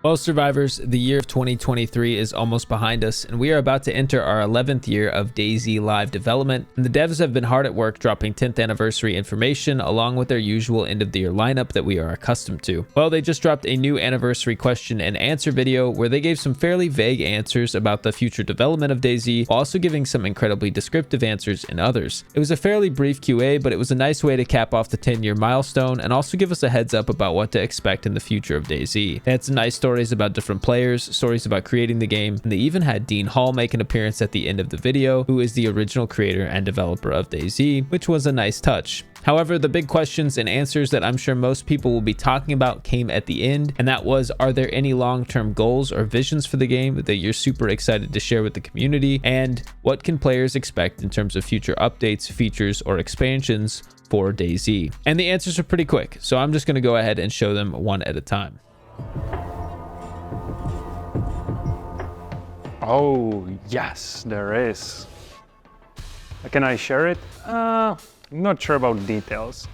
Well, survivors, the year of 2023 is almost behind us, and we are about to enter our 11th year of DayZ live development, and the devs have been hard at work dropping 10th anniversary information along with their usual end of the year lineup that we are accustomed to. Well, they just dropped a new anniversary question and answer video where they gave some fairly vague answers about the future development of DayZ, while also giving some incredibly descriptive answers in others. It was a fairly brief QA, but it was a nice way to cap off the 10-year milestone and also give us a heads up about what to expect in the future of DayZ. They had some nice stories about different players, stories about creating the game, and they even had Dean Hall make an appearance at the end of the video, who is the original creator and developer of DayZ, which was a nice touch. However, the big questions and answers that I'm sure most people will be talking about came at the end, and that was, are there any long-term goals or visions for the game that you're super excited to share with the community, and what can players expect in terms of future updates, features, or expansions for DayZ? And the answers are pretty quick, so I'm just going to go ahead and show them one at a time. Oh, yes, there is. Can I share it? Not sure about details,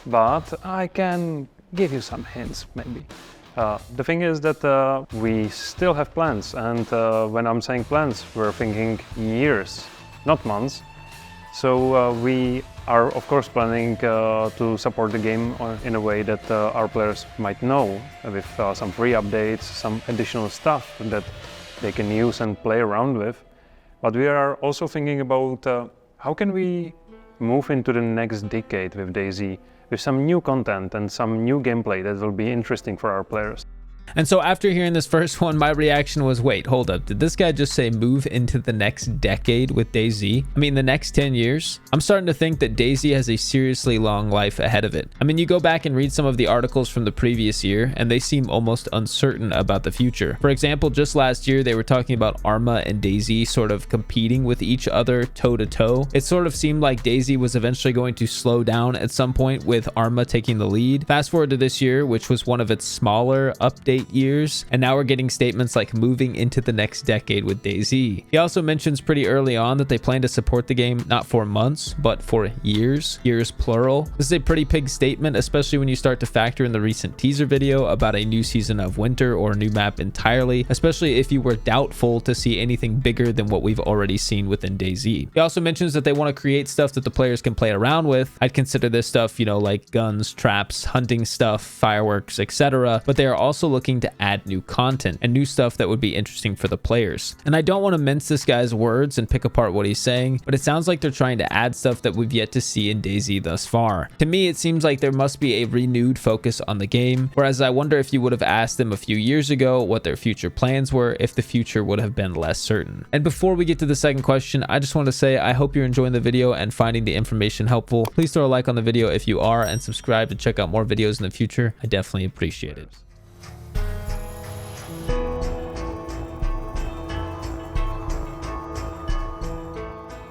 but I can give you some hints, maybe. The thing is that we still have plans, and when I'm saying plans, we're thinking years, not months. So we are, of course, planning to support the game in a way that our players might know, with some free updates, some additional stuff that they can use and play around with. But we are also thinking about how can we move into the next decade with DayZ, with some new content and some new gameplay that will be interesting for our players. And so after hearing this first one, my reaction was, wait, hold up. Did this guy just say move into the next decade with DayZ? I mean, the next 10 years? I'm starting to think that DayZ has a seriously long life ahead of it. I mean, you go back and read some of the articles from the previous year, and they seem almost uncertain about the future. For example, just last year, they were talking about Arma and DayZ sort of competing with each other toe-to-toe. It sort of seemed like DayZ was eventually going to slow down at some point with Arma taking the lead. Fast forward to this year, which was one of its smaller updates years, and now we're getting statements like moving into the next decade with DayZ. He also mentions pretty early on that they plan to support the game not for months, but for years plural. This is a pretty big statement, especially when you start to factor in the recent teaser video about a new season of Winter or a new map entirely, especially if you were doubtful to see anything bigger than what we've already seen within DayZ. He also mentions that they want to create stuff that the players can play around with. I'd consider this stuff, you know, like guns, traps, hunting stuff, fireworks, etc. But they are also looking to add new content and new stuff that would be interesting for the players. And I don't want to mince this guy's words and pick apart what he's saying, but it sounds like they're trying to add stuff that we've yet to see in DayZ thus far. To me, it seems like there must be a renewed focus on the game, whereas I wonder if you would have asked them a few years ago what their future plans were, if the future would have been less certain. And before we get to the second question, I just want to say I hope you're enjoying the video and finding the information helpful. Please throw a like on the video if you are, and subscribe to check out more videos in the future. I definitely appreciate it.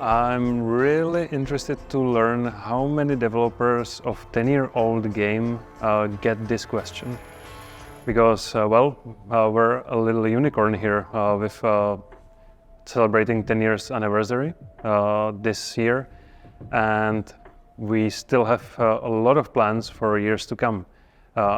I'm really interested to learn how many developers of 10-year-old game get this question. Because, we're a little unicorn here with celebrating 10 years anniversary this year, and we still have a lot of plans for years to come.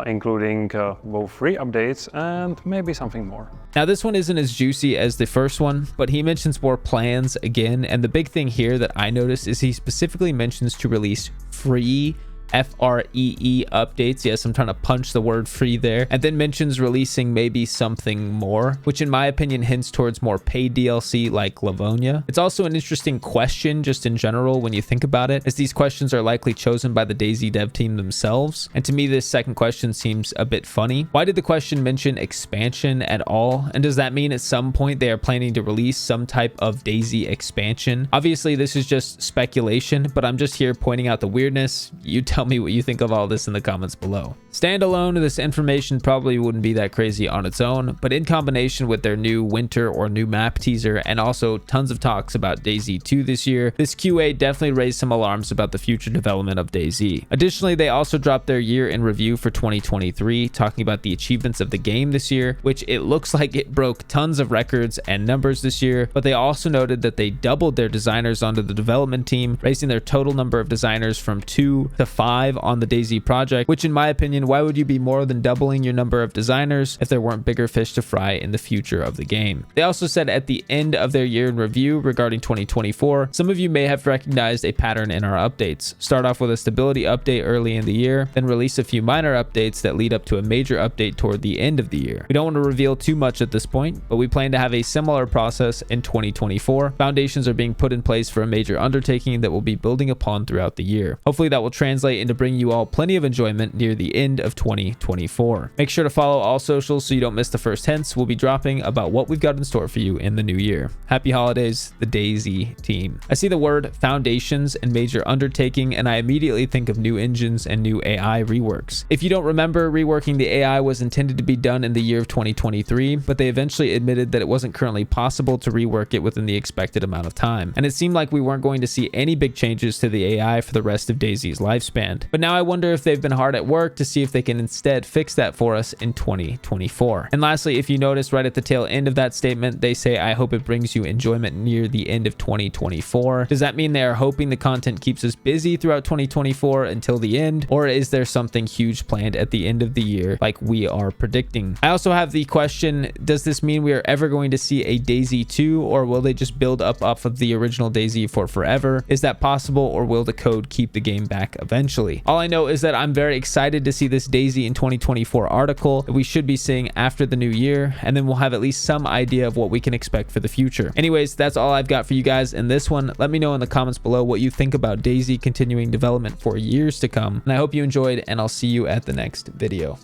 Including both free updates and maybe something more. Now this one isn't as juicy as the first one, but he mentions more plans again, and the big thing here that I noticed is he specifically mentions to release free FREE updates. Yes, I'm trying to punch the word free there. And then mentions releasing maybe something more, which in my opinion hints towards more paid DLC like Livonia. It's also an interesting question just in general when you think about it, as these questions are likely chosen by the DayZ dev team themselves. And to me, this second question seems a bit funny. Why did the question mention expansion at all? And does that mean at some point they are planning to release some type of DayZ expansion? Obviously, this is just speculation, but I'm just here pointing out the weirdness. You tell me what you think of all this in the comments below. Standalone, this information probably wouldn't be that crazy on its own, but in combination with their new winter or new map teaser and also tons of talks about DayZ 2 this year, this QA definitely raised some alarms about the future development of DayZ. Additionally, they also dropped their year in review for 2023, talking about the achievements of the game this year, which it looks like it broke tons of records and numbers this year, but they also noted that they doubled their designers onto the development team, raising their total number of designers from 2 to 5 5 on the DayZ project, which in my opinion, why would you be more than doubling your number of designers if there weren't bigger fish to fry in the future of the game? They also said at the end of their year in review regarding 2024, some of you may have recognized a pattern in our updates. Start off with a stability update early in the year, then release a few minor updates that lead up to a major update toward the end of the year. We don't want to reveal too much at this point, but we plan to have a similar process in 2024. Foundations are being put in place for a major undertaking that we'll be building upon throughout the year. Hopefully that will translate into bringing you all plenty of enjoyment near the end of 2024. Make sure to follow all socials so you don't miss the first hints we'll be dropping about what we've got in store for you in the new year. Happy holidays, the DayZ team. I see the word foundations and major undertaking, and I immediately think of new engines and new AI reworks. If you don't remember, reworking the AI was intended to be done in the year of 2023, but they eventually admitted that it wasn't currently possible to rework it within the expected amount of time. And it seemed like we weren't going to see any big changes to the AI for the rest of DayZ's lifespan. But now I wonder if they've been hard at work to see if they can instead fix that for us in 2024. And lastly, if you notice right at the tail end of that statement, they say, I hope it brings you enjoyment near the end of 2024. Does that mean they are hoping the content keeps us busy throughout 2024 until the end? Or is there something huge planned at the end of the year like we are predicting? I also have the question, does this mean we are ever going to see a DayZ 2, or will they just build up off of the original DayZ for forever? Is that possible, or will the code keep the game back eventually? All I know is that I'm very excited to see this DayZ in 2024 article that we should be seeing after the new year, and then we'll have at least some idea of what we can expect for the future. Anyways, that's all I've got for you guys in this one. Let me know in the comments below what you think about DayZ continuing development for years to come, and I hope you enjoyed, and I'll see you at the next video.